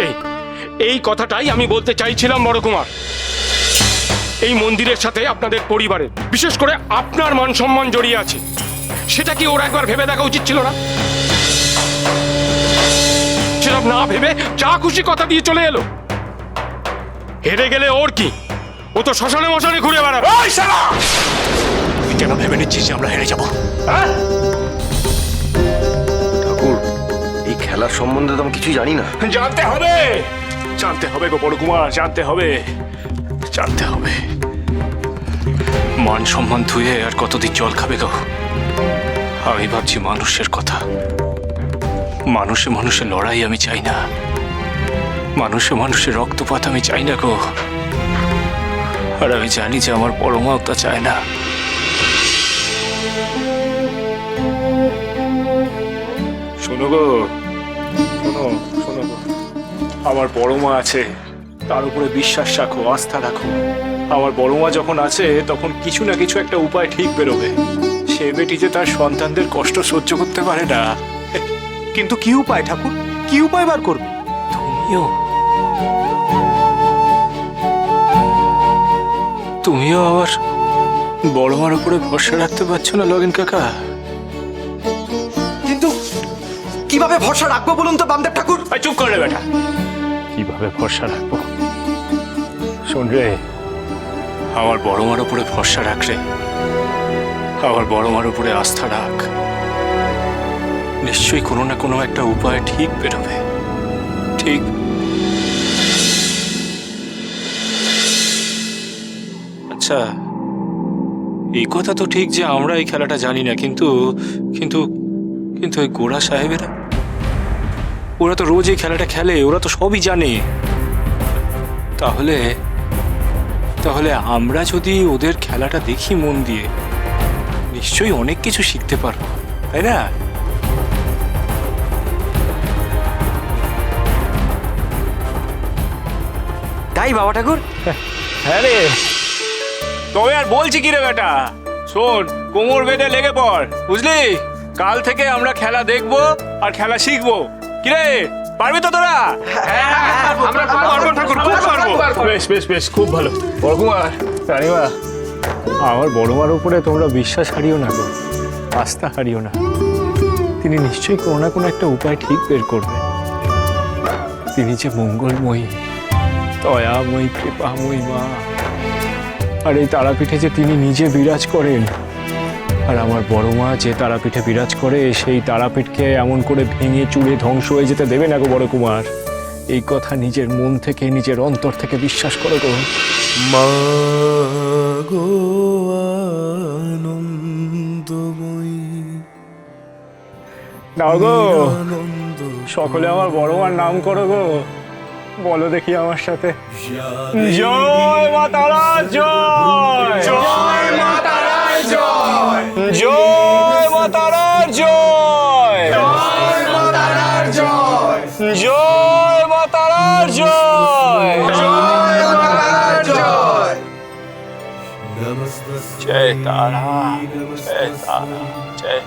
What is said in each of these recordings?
এই এই কথাটাই আমি বলতে চাইছিলাম বড় কুমার। এই মন্দিরের সাথে আপনাদের পরিবারের, বিশেষ করে আপনার মান সম্মান জড়িয়ে আছে। সেটা কি ওরা একবার ভেবে দেখা উচিত ছিল না? সেরকম না ভেবে যা খুশি কথা দিয়ে চলে এলো। হেরে গেলে ওর কি? ও তো শ্মশানে মশানে ঘুরে বেড়াবে। তুই কেন ভেবে নিচ্ছিস যে আমরা হেরে যাবো? ঠাকুর, এই খেলার সম্বন্ধে তো আমি কিছুই জানি না। জানতে হবে, জানতে হবে গো বড় কুমার, জানতে হবে, জানতে হবে। মান সম্মান ধুয়ে আর কতদিন জল খাবে গো? আমি ভাবছি মানুষের কথা। মানুষে মানুষের লড়াই আমি চাই না, মানুষে মানুষের রক্তপাত আমি চাই না গো। আর আমি জানি যে আমার বড় মাও তা চায় না। শোনো গো, শোনো শোনো গো, আমার বড় মা আছে, তার উপরে বিশ্বাস রাখো, আস্থা রাখো। আমার বড় মা যখন আছে তখন কিছু না কিছু একটা উপায় ঠিক বেরোবে। সে বেটি যে তার সন্তানদের কষ্ট সহ্য করতে পারে না। কিন্তু কি উপায় ঠাকুর, কি উপায় বার করবে? তুমিও তুমিও আবার বড় মার উপরে ভরসা রাখতে পারছো না লগেন কাকা? কিন্তু কিভাবে ভরসা রাখবো বলুন তো বামদেব ঠাকুর? চুপ করে বেটা, কিভাবে ভরসা রাখবো? শোন রে, আমার বড় মার উপরে ভরসা রাখ রে, আমার বড় মার উপরে আস্থা রাখ। নিশ্চয়ই কোনো না কোনো একটা উপায় ঠিক বেরোবে, ঠিক। আচ্ছা, এই কথা তো ঠিক যে আমরা এই খেলাটা জানি না, কিন্তু কিন্তু কিন্তু ওই গোড়া সাহেবেরা, ওরা তো রোজ এই খেলাটা খেলে, ওরা তো সবই জানে। তাহলে তাহলে আমরা যদি ওদের খেলাটা দেখি মন দিয়ে, নিশ্চয়ই অনেক কিছু শিখতে পারবো, তাই না? তাই বাবা ঠাকুর? হ্যাঁ রে, তবে আর বলছি কি রে বেটা, শোন, কোমর বেঁধে লেগে পড়, বুঝলি? কাল থেকে আমরা খেলা দেখবো আর খেলা শিখবো। কিরে, পারবি তো তোরা? আমরা পারবো ঠাকুর, খুব পারবো। বেশ বেশ বেশ, খুব ভালো। বড় কুমার, রানীমা, আমার বড় মার উপরে তোমরা বিশ্বাস হারিও না গো, আস্থা হারিও না। তিনি নিশ্চয়ই কোনো না কোনো একটা উপায় ঠিক বের করবেন। তিনি যে মঙ্গলময়ী, দয়াময়ী, কৃপাময়ী মা। আর এই তারাপীঠে যে তিনি নিজে বিরাজ করেন, আর আমার বড় মা যে তারাপীঠে বিরাজ করে, সেই তারাপীঠকে এমন করে ভেঙে চুরে ধ্বংস হয়ে যেতে দেবে না গো বড় কুমার। এই কথা নিজের মন থেকে, নিজের অন্তর থেকে বিশ্বাস করো গো। মা গো আনন্দময়ী, নাও গো, সকলে আমার বড় মার নাম করো গো। বলো দেখি আমার সাথে, জয় মা তারা জয়, জয় মা তারা জয়, জয় মা তারা জয়, জয় মা তারা জয়, জয় মা তারা জয়, জয় মা তারা জয়। জয় তারা, জয় তারা, জয়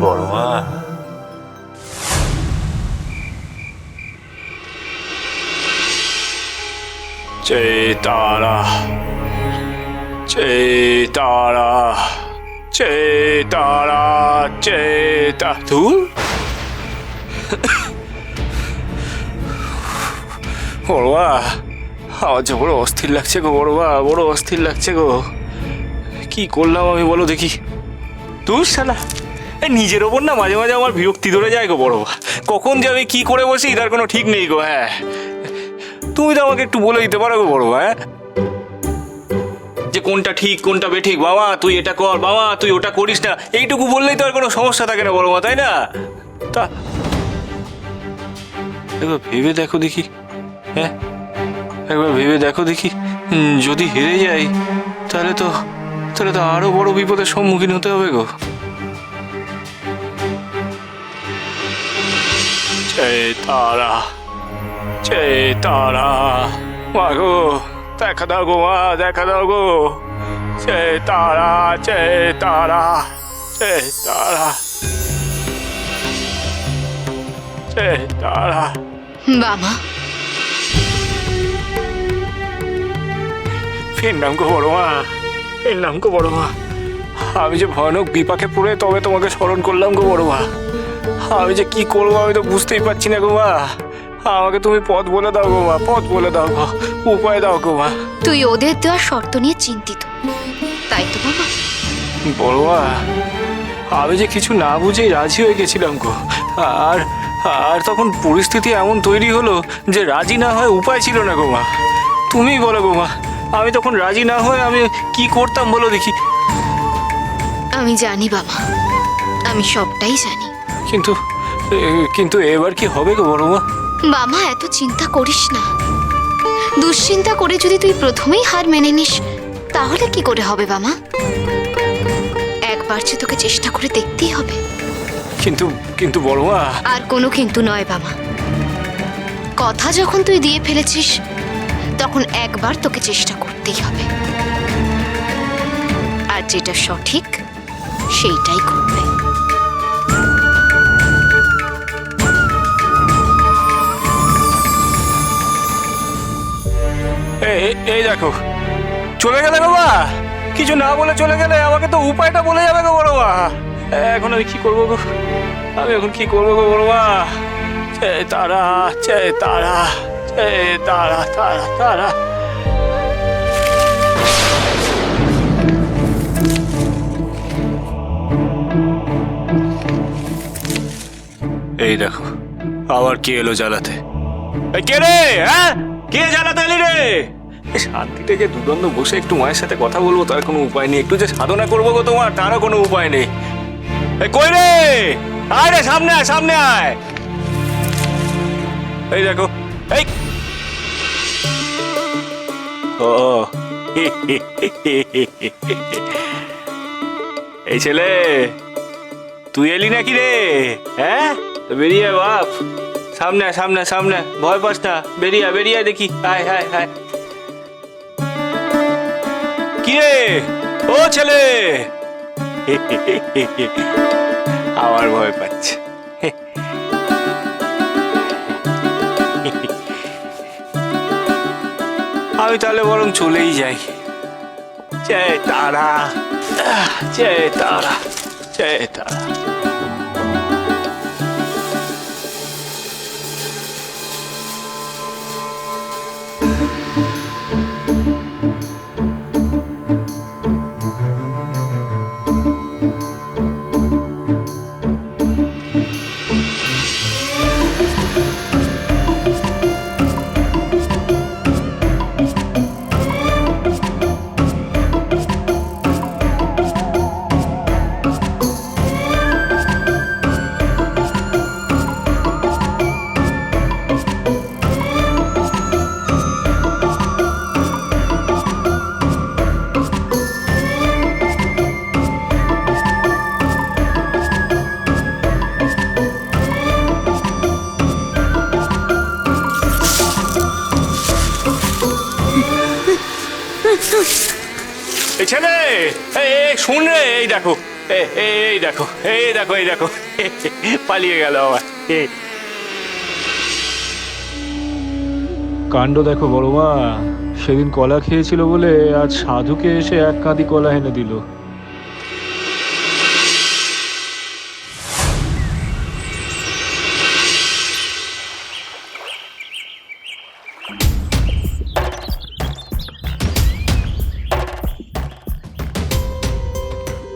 বড় মা। জয় তারা, জয় তারা, জয় তারা, জয় তা। ধুর, বড়বা, আমার যে বড় অস্থির লাগছে গো বড়বা, বড় অস্থির লাগছে গো। কি করলাম আমি বলো দেখি? তুই শালা, নিজের ওপর না মাঝে মাঝে আমার বিরক্তি ধরে যায় গো বড়বা। কখন যে আমি কি করে বসি তার কোনো ঠিক নেই গো। হ্যাঁ, তুমি তো আমাকে একটু বলে দিতে পারো গো বড়, হ্যাঁ, যে কোনটা ঠিক কোনটা বেঠিক। বাবা তুই এটা কর, বাবা তুই ওটা করিস না, এইটুকু বললেই তো আর কোনো সমস্যা থাকে না বড় মা, তাই না? তা একবার ভেবে দেখো দেখি, হ্যাঁ, একবার ভেবে দেখো দেখি, যদি হেরে যাই তাহলে তো আরো বড় বিপদের সম্মুখীন হতে হবে গো। জয় তারা, জয় তারা, মা গো দেখা দাও গো, মা দেখা দাও গো। জয় তারা, জয় তারা, জয় তারা, তারা বাবা, ফের নাম গো বড় মা, ফের নাম গো বড় মা। আমি যে ভয়ানক বিপাকে পড়ে তবে তোমাকে স্মরণ করলাম গো বড় মা। আমি যে কি করবো আমি তো বুঝতেই পারছি না গো মা। আমাকে তুমি পথ বলে দাও গো মা, পথ বলে দাও গো, উপায় দাও গো মা। তুই ওদের দেওয়া শর্ত নিয়ে চিন্তিত, তাই তো বাবা? বড় মা, আমি যে কিছু না বুঝেই রাজি হয়ে গেছিলাম গো। আর আর তখন পরিস্থিতি এমন তৈরি হলো যে রাজি না হয় উপায় ছিল না গো মা। তুমিই বলো গো মা, আমি তখন রাজি না হয়ে আমি কি করতাম বলো দেখি। আমি জানি বাবা, আমি সবটাই জানি। কিন্তু কিন্তু এবার কি হবে গো বড় মা? বাবা, এত চিন্তা করিস না। দুশ্চিন্তা করে যদি তুই প্রথমেই হার মেনে নিস তাহলে কি করে হবে বাবা? একবার যে তোকে চেষ্টা করে দেখতেই হবে। কিন্তু কিন্তু বড় মা, আর কোনো কিন্তু নয় বাবা। কথা যখন তুই দিয়ে ফেলেছিস তখন একবার তোকে চেষ্টা করতেই হবে, আর যেটা সঠিক সেইটাই করবে। এই দেখো চলে গেলে গো মা, কিছু না বলে চলে গেলে। আমাকে তো উপায়টা বলে যাবে গো বড় মা। এখন আমি কি করবো গো? আমি এখন কি করবো গো বড় মা? তারা তারা তারা তারা তারা। এই দেখো আবার কে এলো জ্বালাতে। কে রে? হ্যাঁ, কে জ্বালাতে এলি রে? শান্তি থেকে দুদণ্ড বসে একটু মায়ের সাথে কথা বলবো তার কোনো উপায় নেই। একটু যে সাধনা করবো গো তোমার, তারও কোনো উপায় নেই। কই রে? আয় রে, সামনে আয়, সামনে আয়। এই দেখো, এই ও এই ছেলে, তুই এলি নাকি রে? হ্যাঁ, বেরিয়ে বাপ, সামনে সামনে সামনে, ভয় পাস না, বেরিয়ে বেরিয়ে দেখি। হায় হায় হায়, কি রে ও ছেলে? আমার ভয় পাচ্ছে। আমি তাহলে বরং চলেই যাই। জয় তারা, জয় তারা, জয় তারা। ছেলে, এই শুন রে, এই দেখো, এই দেখো, এই দেখো, এই দেখো, পালিয়ে গেল আবার। কাণ্ড দেখো বড় মা, সেদিন কলা খেয়েছিল বলে আজ সাধুকে এসে এক কাঁদি কলা এনে দিল।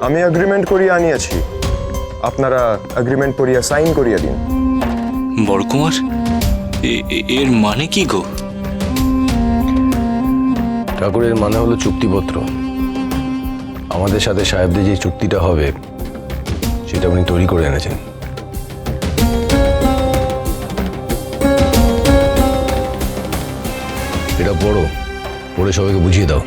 আমি এগ্রিমেন্ট করিয়ে আনিয়াছি, আপনারা এগ্রিমেন্ট করিয়া সাইন করিয়া দিন। বড় কুমার, এর মানে কি গো? ঠাকুরের মানে হলো চুক্তিপত্র। আমাদের সাথে সাহেবদের যে চুক্তিটা হবে সেটা উনি তৈরি করে এনেছেন। এটা পড়ো, পড়ে সবাইকে বুঝিয়ে দাও।